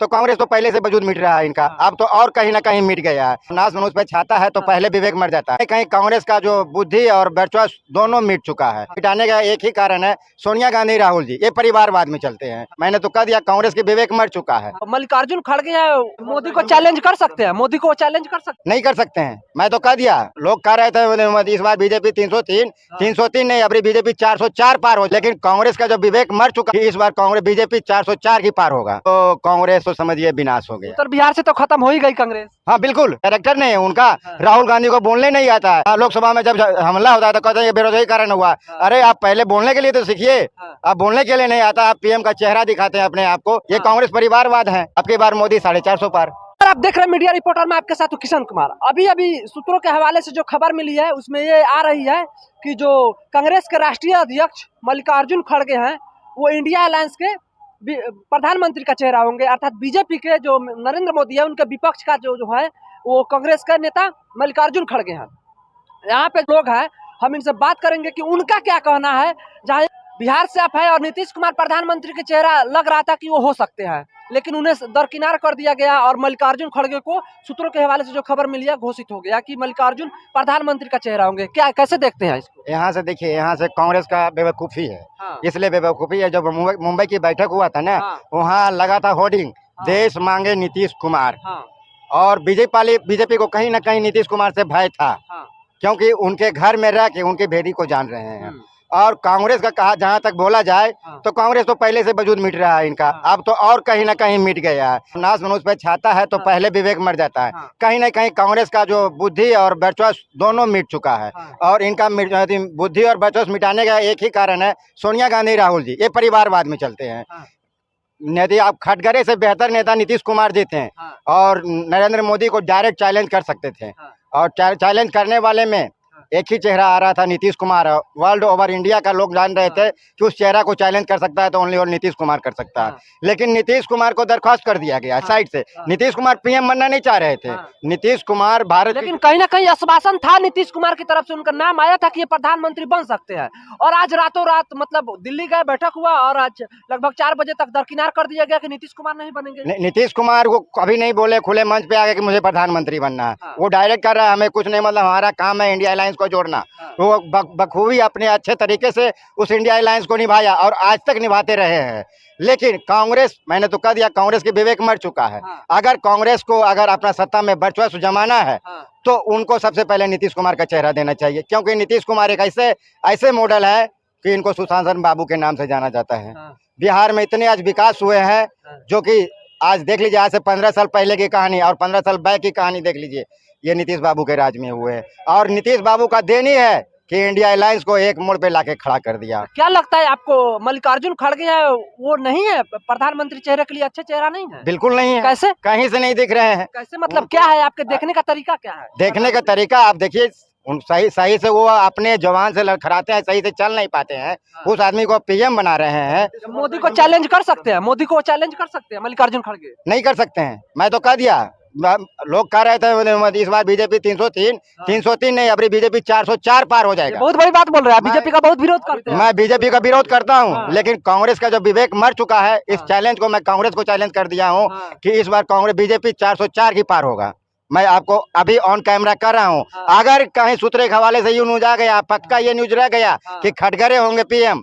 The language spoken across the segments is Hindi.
तो कांग्रेस तो पहले से वजूद मिट रहा है इनका, अब तो और कहीं ना कहीं मिट गया है। नाश मनुष्य पे छाता है तो पहले विवेक मर जाता है। कहीं कांग्रेस का जो बुद्धि और वर्चस्व दोनों मिट चुका है। मिटाने का एक ही कारण है, सोनिया गांधी राहुल जी ये परिवारवाद में चलते हैं। मैंने तो कह दिया कांग्रेस की विवेक मर चुका है। मल्लिकार्जुन खड़गे है, मोदी को चैलेंज कर सकते हैं, मोदी को चैलेंज कर सकते नहीं कर सकते हैं। मैं तो कह दिया, लोग कह रहे थे इस बार बीजेपी 303 नहीं, अभी बीजेपी 404 पार हो, लेकिन कांग्रेस का जो विवेक मर चुका है, इस बार कांग्रेस बीजेपी 404 की पार होगा। तो कांग्रेस तो समझिए विनाश हो गया। उत्तर बिहार से तो खत्म हो ही गई कांग्रेस। हाँ बिल्कुल, कैरेक्टर नहीं है उनका। राहुल गांधी को बोलने नहीं आता है। लोकसभा में जब हमला होता है तो कहते हैं ये बेरोजगारी कारण हुआ। अरे आप पहले बोलने के लिए तो सीखिए, आप बोलने के लिए नहीं आता, आप पीएम का चेहरा दिखाते हैं अपने आप को। ये कांग्रेस परिवारवाद है। अब की बार मोदी 450 पार। आप देख रहे हैं मीडिया रिपोर्टर में आपके साथ किशन कुमार। अभी सूत्रों के हवाले से जो खबर मिली है उसमें ये आ रही है कि जो कांग्रेस के राष्ट्रीय अध्यक्ष मल्लिकार्जुन खड़गे हैं वो इंडिया अलायंस के प्रधानमंत्री का चेहरा होंगे, अर्थात बीजेपी के जो नरेंद्र मोदी है उनके विपक्ष का जो है वो कांग्रेस का नेता मल्लिकार्जुन खड़गे हैं। यहाँ पे लोग हैं, हम इनसे बात करेंगे कि उनका क्या कहना है। जहाँ बिहार से आप है और नीतीश कुमार प्रधानमंत्री के चेहरा लग रहा था कि वो हो सकते हैं, लेकिन उन्हें दरकिनार कर दिया गया और मल्लिकार्जुन खड़गे को सूत्रों के हवाले से जो खबर मिली है घोषित हो गया कि मल्लिकार्जुन प्रधानमंत्री का चेहरा होंगे। क्या कैसे देखते हैं इसको? यहाँ से देखिए, यहाँ से कांग्रेस का बेवकूफ़ी है। हाँ। इसलिए बेवकूफ़ी है, जब मुंबई की बैठक हुआ था ना, हाँ। वहाँ लगा था होर्डिंग, देश मांगे नीतीश कुमार। हाँ। और बीजेपी को कहीं ना कहीं नीतीश कुमार से भय था। हाँ। क्योंकि उनके घर में रह के उनके भेदी को जान रहे हैं। और कांग्रेस का कहा जहां तक बोला जाए तो कांग्रेस तो पहले से वजूद मिट रहा है इनका, अब तो और कहीं ना कहीं मिट गया है। नाश मनुष्य पे छाता है तो पहले विवेक मर जाता है। कहीं ना कहीं कांग्रेस का जो बुद्धि और वर्चस्व दोनों मिट चुका है। और इनका बुद्धि और वर्चस्व मिटाने का एक ही कारण है, सोनिया गांधी राहुल जी ये परिवारवाद में चलते हैं। यदि आप खटगरे से बेहतर नेता नीतीश कुमार जी थे और नरेंद्र मोदी को डायरेक्ट चैलेंज कर सकते थे। और चैलेंज करने वाले में एक ही चेहरा आ रहा था, Nitish Kumar. World over India का लोग जान रहे थे कि उस चेहरा को चैलेंज कर सकता है तो ओनली और नीतीश कुमार कर सकता है। लेकिन नीतीश कुमार को दरख्वास्त कर दिया गया साइड से। नीतीश कुमार पीएम बनना नहीं चाह रहे थे। नीतीश कुमार भारत, लेकिन कहीं ना कहीं आश्वासन था नीतीश कुमार की तरफ से, उनका नाम आया था कि ये प्रधानमंत्री बन सकते हैं। और आज रातों रात मतलब दिल्ली गए, बैठक हुआ और आज लगभग 4 बजे तक दरकिनार कर दिया गया कि नीतीश कुमार नहीं बनेंगे। नीतीश कुमार को कभी नहीं बोले खुले मंच पे आगे कि मुझे प्रधानमंत्री बनना है। वो डायरेक्ट कर रहा है, हमें कुछ नहीं, मतलब हमारा काम है इंडिया अलायंस को जोड़ना। वो बखूबी अपने अच्छे तरीके से उस इंडिया अलायंस को निभाया और आज तक निभाते रहे हैं। लेकिन कांग्रेस, मैंने तो कह दिया कांग्रेस की विवेक मर चुका है। अगर कांग्रेस को अगर अपना सत्ता में वर्चस्व जमाना है तो उनको सबसे पहले नीतीश कुमार का चेहरा देना चाहिए, क्योंकि नीतीश कुमार एक ऐसे मॉडल है कि इनको सुशासन बाबू के नाम से जाना जाता है। बिहार में इतने आज विकास हुए हैं जो कि आज देख लीजिए, आज से 15 साल पहले की कहानी और 15 साल बैक की कहानी देख लीजिए, ये नीतीश बाबू के राज में हुए हैं। और नीतीश बाबू का देन ही है कि इंडिया अलायंस को एक मोड़ पे लाके खड़ा कर दिया। क्या लगता है आपको, मल्लिकार्जुन खड़गे है वो नहीं है प्रधानमंत्री चेहरे के लिए अच्छा चेहरा नहीं है? बिल्कुल नहीं है। कैसे? कहीं से नहीं दिख रहे हैं। कैसे मतलब क्या है आपके देखने का तरीका, क्या है देखने का तरीका? आप देखिए, सही से वो अपने जवान से लड़खड़ाते हैं, सही से चल नहीं पाते हैं। उस आदमी को पीएम बना रहे हैं। मोदी को चैलेंज कर सकते हैं, मोदी को चैलेंज कर सकते हैं मल्लिकार्जुन खड़गे? नहीं कर सकते हैं। मैं तो कह दिया, लोग कह रहे थे इस बार बीजेपी 303 नहीं, अभी बीजेपी 404 पार हो जाएगा। बहुत बड़ी बात बोल रहे हैं, बीजेपी का बहुत विरोध करते हैं। मैं बीजेपी का विरोध करता हूं, लेकिन कांग्रेस का जो विवेक मर चुका है, इस चैलेंज को मैं कांग्रेस को चैलेंज कर दिया हूं कि इस बार कांग्रेस बीजेपी 404 की पार होगा। मैं आपको अभी ऑन कैमरा कर रहा हूं। अगर कहीं सूत्र के हवाले से ये न्यूज आ गया, पक्का ये न्यूज रह गया कि खटगरे होंगे पीएम,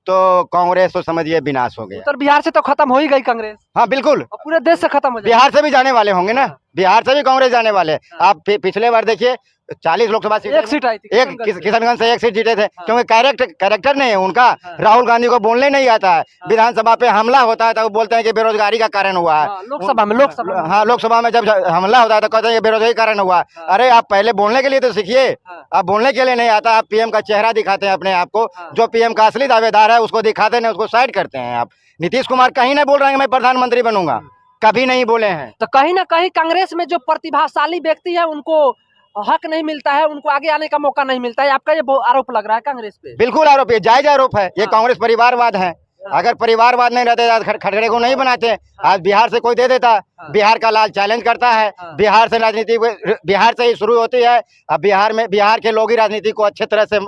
तो कांग्रेस तो समझिए विनाश हो गया। उत्तर बिहार से तो खत्म हो ही गई कांग्रेस। हाँ बिल्कुल, पूरे देश से खत्म हो जाएगी। बिहार से भी जाने वाले होंगे ना, बिहार से भी कांग्रेस जाने वाले। आप पिछले बार देखिए 40 लोकसभा सीट, एक सीट आई थी, किशनगंज से एक सीट जीते थे। क्योंकि कैरेक्टर नहीं है उनका। राहुल गांधी को बोलने नहीं आता है। विधानसभा पे हमला होता है तो वो बोलते हैं कि बेरोजगारी का कारण हुआ है। लोकसभा में जब हमला होता है तो कहते हैं बेरोजगारी कारण हुआ। अरे आप पहले बोलने के लिए तो सीखिए, आप बोलने के लिए नहीं आता, आप पीएम का चेहरा दिखाते हैं अपने आप को। जो पीएम का असली दावेदार है उसको दिखाते नहीं, उसको साइड करते हैं आप। नीतीश कुमार कहीं नहीं बोल रहे हैं मैं प्रधानमंत्री बनूंगा, कभी नहीं बोले हैं। तो कहीं ना कहीं कांग्रेस में जो प्रतिभाशाली व्यक्ति है उनको हक नहीं मिलता है, उनको आगे आने का मौका नहीं मिलता है। आपका ये आरोप लग रहा है कांग्रेस पे? बिल्कुल आरोप है, जायज आरोप है। ये कांग्रेस परिवारवाद है। अगर परिवारवाद नहीं रहते खटगरे को नहीं बनाते। आज बिहार से कोई दे देता, बिहार का लाल चैलेंज करता है। बिहार से राजनीति बिहार से ही शुरू होती है। अब बिहार के लोग ही राजनीति को अच्छे तरह से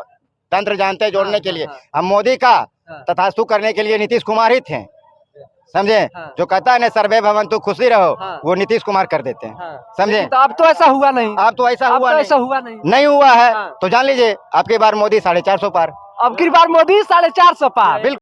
तंत्र जानते हैं जोड़ने के लिए। अब मोदी का तथास्तु करने के लिए नीतीश कुमार ही थे। समझे। हाँ। जो कहता है ना सर्वे भवन तो खुशी रहो, हाँ। वो नीतीश कुमार कर देते हैं, हाँ। समझे। तो अब तो ऐसा हुआ नहीं, अब तो ऐसा अब हुआ तो नहीं, ऐसा हुआ नहीं, नहीं हुआ है। हाँ। तो जान लीजिए अब की बार मोदी 450 पार। अब की बार मोदी 450 पार। बिल्कुल।